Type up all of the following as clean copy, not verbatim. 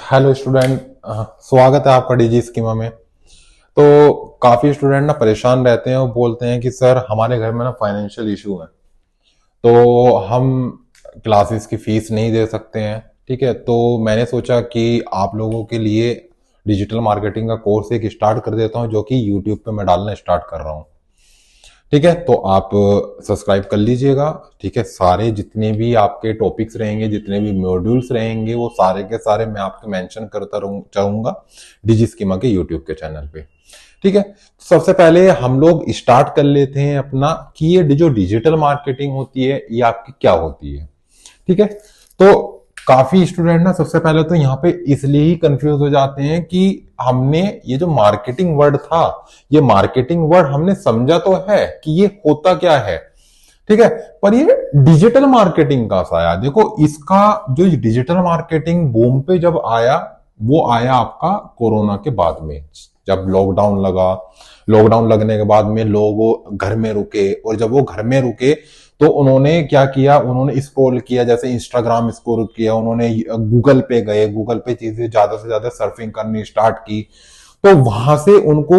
Hello student. स्वागत है आपका डीजी स्कीमा में। तो काफी स्टूडेंट ना परेशान रहते हैं और बोलते हैं कि सर हमारे घर में ना फाइनेंशियल इशू है, तो हम क्लासेस की फीस नहीं दे सकते हैं। ठीक है, तो मैंने सोचा कि आप लोगों के लिए डिजिटल मार्केटिंग का कोर्स एक स्टार्ट कर देता हूं, जो कि यूट्यूब पे मैं डालना स्टार्ट कर रहा हूं। ठीक है, तो आप सब्सक्राइब कर लीजिएगा। ठीक है, सारे जितने भी आपके टॉपिक्स रहेंगे, जितने भी मॉड्यूल्स रहेंगे, वो सारे के सारे मैं आपको मेंशन करता चाहूंगा डिजी स्कीमा के यूट्यूब के चैनल पे। ठीक है, सबसे पहले हम लोग स्टार्ट कर लेते हैं अपना कि ये जो डिजिटल मार्केटिंग होती है ये आपकी क्या होती है। ठीक है, तो काफी स्टूडेंट ना सबसे पहले तो यहाँ पे इसलिए ही कंफ्यूज हो जाते हैं कि हमने ये जो मार्केटिंग वर्ड था, ये मार्केटिंग वर्ड हमने समझा तो है कि ये होता क्या है। ठीक है, पर ये डिजिटल मार्केटिंग का सा आया। देखो, इसका जो डिजिटल मार्केटिंग बूम पे जब आया, वो आया आपका कोरोना के बाद में। जब लॉकडाउन लगा, लॉकडाउन लगने के बाद में लोग घर में रुके, और जब वो घर में रुके तो उन्होंने क्या किया, उन्होंने स्क्रॉल किया, जैसे इंस्टाग्राम स्क्रॉल किया, उन्होंने गूगल पे गए, गूगल पे चीजें ज्यादा से ज्यादा सर्फिंग करनी स्टार्ट की। तो वहां से उनको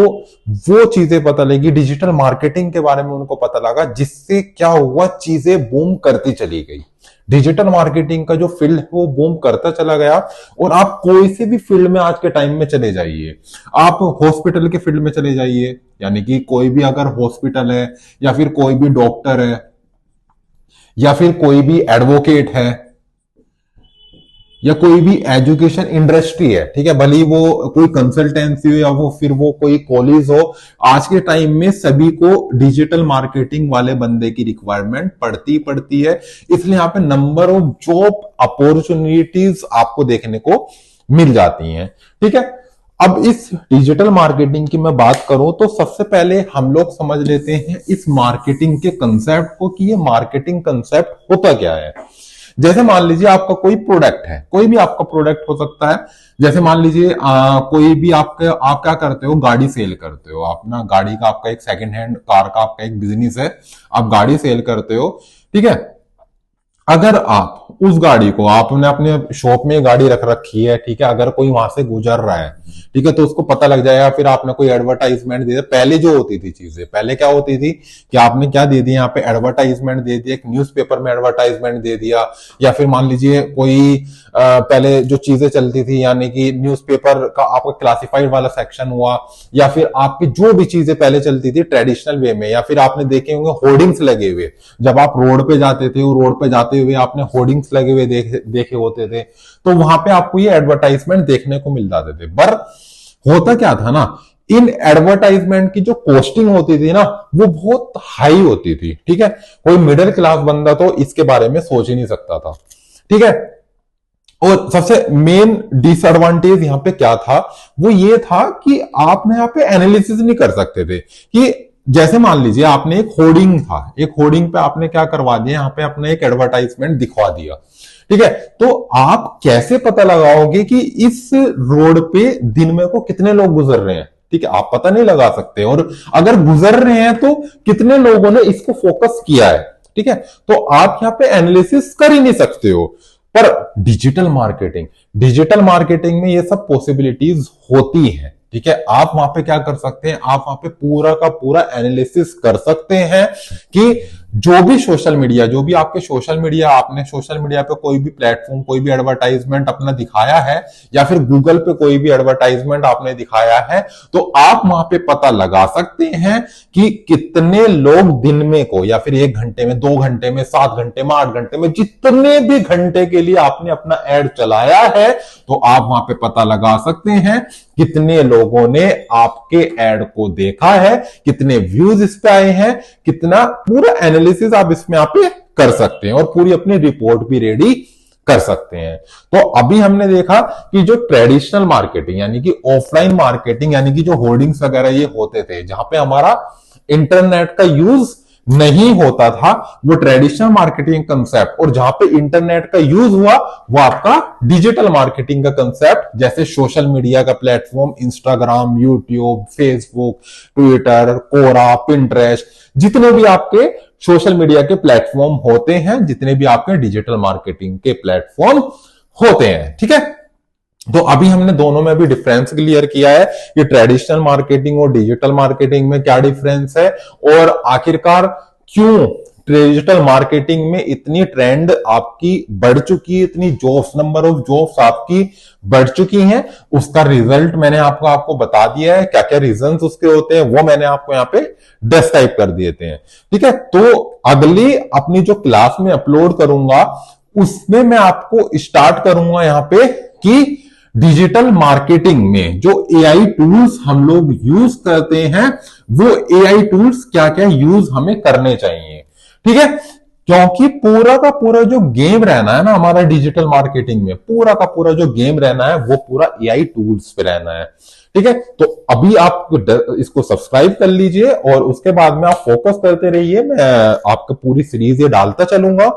वो चीजें पता लगी, डिजिटल मार्केटिंग के बारे में उनको पता लगा, जिससे क्या हुआ, चीजें बूम करती चली गई। डिजिटल मार्केटिंग का जो फील्ड है वो बूम करता चला गया। और आप कोई से भी फील्ड में आज के टाइम में चले जाइए, आप हॉस्पिटल के फील्ड में चले जाइए, यानी कि कोई भी अगर हॉस्पिटल है, या फिर कोई भी डॉक्टर है, या फिर कोई भी एडवोकेट है, या कोई भी एजुकेशन इंडस्ट्री है, ठीक है, भले ही वो कोई कंसल्टेंसी हो या वो फिर वो कोई कॉलेज हो, आज के टाइम में सभी को डिजिटल मार्केटिंग वाले बंदे की रिक्वायरमेंट पड़ती है। इसलिए यहाँ पे नंबर ऑफ जॉब अपॉर्चुनिटीज आपको देखने को मिल जाती हैं। ठीक है, अब इस डिजिटल मार्केटिंग की मैं बात करूं तो सबसे पहले हम लोग समझ लेते हैं इस मार्केटिंग के कंसेप्ट को कि ये मार्केटिंग कंसेप्ट होता क्या है। जैसे मान लीजिए आपका कोई प्रोडक्ट है, कोई भी आपका प्रोडक्ट हो सकता है। जैसे मान लीजिए कोई भी आप क्या करते हो, गाड़ी सेल करते हो, अपना गाड़ी का आपका एक सेकंड हैंड कार का आपका एक बिजनेस है, आप गाड़ी सेल करते हो। ठीक है, अगर आप उस गाड़ी को, आपने अपने शॉप में गाड़ी रख रखी है, ठीक है, अगर कोई वहां से गुजर रहा है, ठीक है, तो उसको पता लग जाएगा। फिर आपने कोई एडवर्टाइजमेंट दे दिया। पहले जो होती थी चीजें, पहले क्या होती थी कि आपने क्या दे दिया, यहाँ पे एडवर्टाइजमेंट दे दिया, एक न्यूज़पेपर में एडवर्टाइजमेंट दे दिया, या फिर मान लीजिए कोई पहले जो चीजें चलती थी, यानी कि न्यूज़पेपर का आपका क्लासिफाइड वाला सेक्शन हुआ, या फिर आपकी जो भी चीजें पहले चलती थी ट्रेडिशनल वे में, या फिर आपने देखे होंगे होर्डिंग्स लगे हुए, जब आप रोड पे जाते थे, रोड पे जाते हुए आपने होर्डिंग्स लगे हुए देखे होते थे, तो वहां पे आपको ये एडवर्टाइजमेंट देखने को मिल जाते थे। पर होता क्या था ना, इन एडवर्टाइजमेंट की जो कॉस्टिंग होती थी ना, वो बहुत हाई होती थी। ठीक है, कोई मिडिल क्लास बंदा तो इसके बारे में सोच ही नहीं सकता था। ठीक है, और सबसे मेन डिसएडवांटेज यहां पे क्या था, वो ये था कि आपने यहां पे एनालिसिस नहीं कर सकते थे। कि जैसे मान लीजिए आपने एक होर्डिंग था, एक होर्डिंग पे आपने क्या करवा दिया, यहां पे अपना एक एडवर्टाइजमेंट दिखवा दिया। ठीक है, तो आप कैसे पता लगाओगे कि इस रोड पे दिन में को कितने लोग गुजर रहे हैं। ठीक है, आप पता नहीं लगा सकते, और अगर गुजर रहे हैं तो कितने लोगों ने इसको फोकस किया है। ठीक है, तो आप यहां पे एनालिसिस कर ही नहीं सकते हो। पर डिजिटल मार्केटिंग में ये सब पॉसिबिलिटीज होती है। ठीक है, आप वहां पे क्या कर सकते हैं, आप वहां पे पूरा का पूरा एनालिसिस कर सकते हैं कि जो भी सोशल मीडिया, जो भी आपके सोशल मीडिया, आपने सोशल मीडिया पे कोई भी प्लेटफॉर्म, कोई भी एडवर्टाइजमेंट अपना दिखाया है, या फिर गूगल पे कोई भी एडवर्टाइजमेंट आपने दिखाया है, तो आप वहां पे पता लगा सकते हैं कि कितने लोग दिन में को, या फिर 1 घंटे में, 2 घंटे में, 7 घंटे में, 8 घंटे में, जितने भी घंटे के लिए आपने अपना एड चलाया है, तो आप वहां पे पता लगा सकते हैं कितने लोगों ने आपके एड को देखा है, कितने व्यूज इस पे आए हैं, कितना, पूरा एनालिसिस आप इसमें आप कर सकते हैं, और पूरी अपनी रिपोर्ट भी रेडी कर सकते हैं। तो अभी हमने देखा कि जो ट्रेडिशनल मार्केटिंग, यानी कि ऑफलाइन मार्केटिंग, यानी कि जो होर्डिंग्स वगैरह ये होते थे, जहां पे हमारा इंटरनेट का यूज नहीं होता था, वो ट्रेडिशनल मार्केटिंग कंसेप्ट, और जहां पे इंटरनेट का यूज हुआ वो आपका डिजिटल मार्केटिंग का कंसेप्ट, जैसे सोशल मीडिया का platform, Instagram, YouTube, Facebook, Twitter, Quora, Pinterest, जितने भी आपके सोशल मीडिया के प्लेटफॉर्म होते हैं, जितने भी आपके डिजिटल मार्केटिंग के प्लेटफॉर्म होते हैं। ठीक है, तो अभी हमने दोनों में भी डिफरेंस क्लियर किया है कि ट्रेडिशनल मार्केटिंग और डिजिटल मार्केटिंग में क्या डिफरेंस है, और आखिरकार क्यों डिजिटल मार्केटिंग में इतनी ट्रेंड आपकी बढ़ चुकी है, इतनी जॉब्स, नंबर ऑफ जॉब्स आपकी बढ़ चुकी हैं। उसका रिजल्ट मैंने आपको बता दिया है, क्या क्या रीजंस उसके होते हैं वो मैंने आपको यहाँ पे डिस्क्राइब कर दिए थे। ठीक है, तो अगली अपनी जो क्लास में अपलोड करूंगा उसमें मैं आपको स्टार्ट करूंगा यहाँ पे कि डिजिटल मार्केटिंग में जो एआई टूल्स हम लोग यूज करते हैं, वो एआई टूल्स क्या क्या यूज हमें करने चाहिए। ठीक है, क्योंकि पूरा का पूरा जो गेम रहना है ना हमारा डिजिटल मार्केटिंग में, पूरा का पूरा जो गेम रहना है वो पूरा एआई टूल्स पे रहना है। ठीक है, तो अभी आप इसको सब्सक्राइब कर लीजिए और उसके बाद में आप फोकस करते रहिए। मैं आपको पूरी सीरीज ये डालता चलूंगा।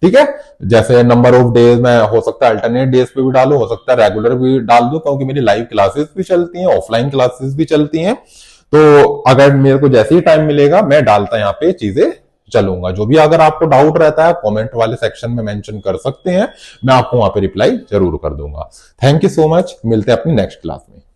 ठीक है, जैसे नंबर ऑफ डेज में हो सकता है अल्टरनेट डेज पे भी डालू, हो सकता है रेगुलर भी डाल दूं, क्योंकि मेरी लाइव क्लासेस भी चलती हैं, ऑफलाइन क्लासेस भी चलती हैं। तो अगर मेरे को जैसे ही टाइम मिलेगा मैं डालता यहाँ पे चीजें चलूंगा। जो भी अगर आपको डाउट रहता है कमेंट वाले सेक्शन में मेंशन कर सकते हैं, मैं आपको वहां पे रिप्लाई जरूर कर दूंगा। थैंक यू सो मच, मिलते हैं अपनी नेक्स्ट क्लास में।